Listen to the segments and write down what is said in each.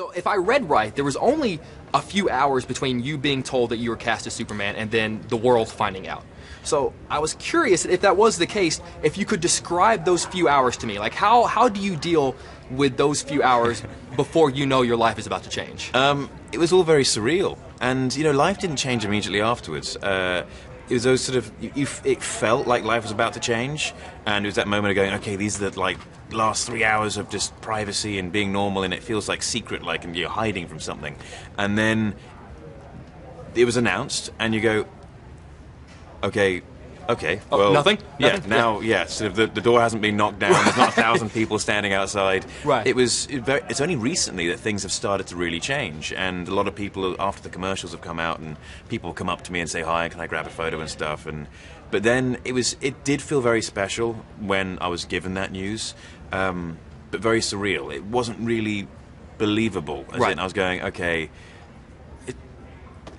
So if I read right, there was only a few hours between you being told that you were cast as Superman and then the world finding out. So I was curious if that was the case, if you could describe those few hours to me. Like how do you deal with those few hours before you know your life is about to change? It was all very surreal, and you know, life didn't change immediately afterwards. It was those sort of, it felt like life was about to change, and it was that moment of going, okay, these are the like last 3 hours of just privacy and being normal, and it feels like secret, like, and you're hiding from something. And then it was announced, and you go, okay, well, nothing? Yeah, now, yeah, sort of the door hasn't been knocked down. There's not 1,000 people standing outside. Right. It's only recently that things have started to really change, and a lot of people, after the commercials have come out, and people come up to me and say, hi, can I grab a photo and stuff, but then it did feel very special when I was given that news, but very surreal. It wasn't really believable, as in I was going, okay,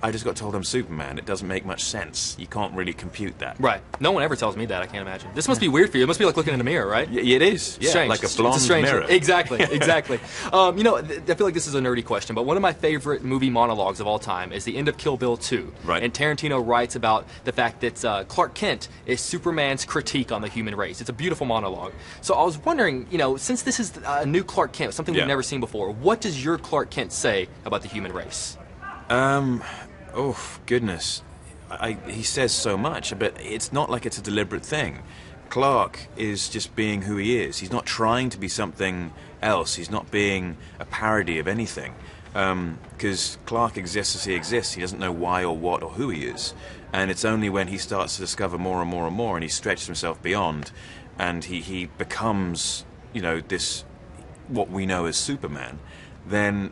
I just got told I'm Superman. It doesn't make much sense. You can't really compute that. Right. No one ever tells me that. I can't imagine. This must be weird for you. It must be like looking in a mirror, right? It is. Yeah, strange. like a blonde mirror. Exactly, exactly. You know, I feel like this is a nerdy question, but one of my favorite movie monologues of all time is the end of Kill Bill 2. Right. And Tarantino writes about the fact that Clark Kent is Superman's critique on the human race. It's a beautiful monologue. So I was wondering, you know, since this is a new Clark Kent, something we've never seen before, what does your Clark Kent say about the human race? Oh, goodness. He says so much, but it's not like it's a deliberate thing. Clark is just being who he is. He's not trying to be something else. He's not being a parody of anything. Because Clark exists as he exists. He doesn't know why or what or who he is. And it's only when he starts to discover more and more and more, and he stretches himself beyond, and he becomes, you know, this, what we know as Superman, then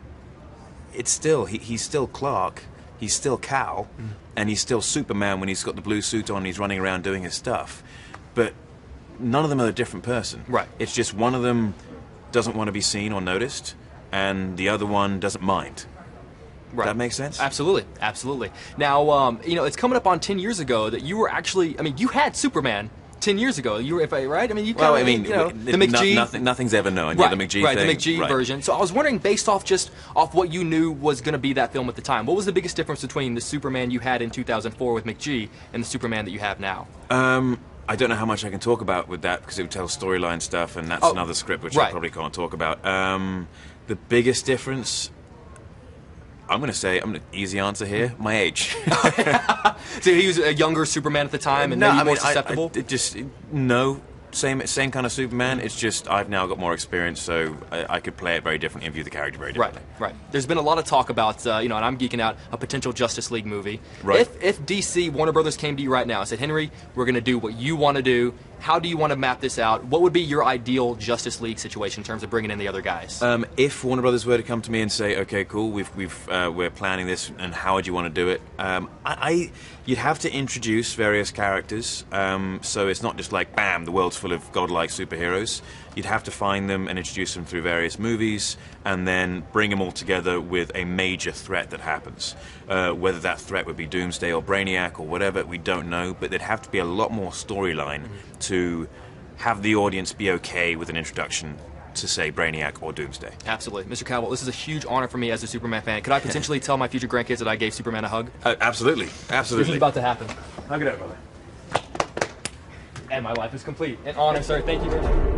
it's still, he's still Clark. He's still Cal, and he's still Superman when he's got the blue suit on and he's running around doing his stuff. But none of them are a different person. Right. It's just one of them doesn't want to be seen or noticed, and the other one doesn't mind. Right. That makes sense? Absolutely, absolutely. Now, you know, it's coming up on 10 years ago that you were actually, I mean, you had Superman 10 years ago. You were, right? I mean, you kind of, you know, the McG. Nothing's ever known. Right, yeah, the McG right, thing. The McG version. So I was wondering, based off what you knew was going to be that film at the time, what was the biggest difference between the Superman you had in 2004 with McG and the Superman that you have now? I don't know how much I can talk about with that because it would tell storyline stuff, and that's another script which I probably can't talk about. The biggest difference, I'm going to say, easy answer here, my age. So he was a younger Superman at the time, and maybe more susceptible? Same kind of Superman. It's just I've now got more experience, so I could play it very differently and view the character very differently. Right. There's been a lot of talk about, you know, and I'm geeking out, a potential Justice League movie. Right. If DC, Warner Brothers came to you right now and said, Henry, we're going to do what you want to do, how do you want to map this out? What would be your ideal Justice League situation in terms of bringing in the other guys? If Warner Brothers were to come to me and say, okay, cool, we're planning this, and how would you want to do it? You'd have to introduce various characters, so it's not just like, bam, the world's full of godlike superheroes. You'd have to find them and introduce them through various movies, and then bring them all together with a major threat that happens. Whether that threat would be Doomsday or Brainiac or whatever, we don't know, but there'd have to be a lot more storyline to have the audience be okay with an introduction to, say, Brainiac or Doomsday. Absolutely. Mr. Cavill, this is a huge honor for me as a Superman fan. Could I potentially tell my future grandkids that I gave Superman a hug? Absolutely. Absolutely. This is about to happen. Hug it out, brother. And my life is complete. An honor, sir. Thank you very much.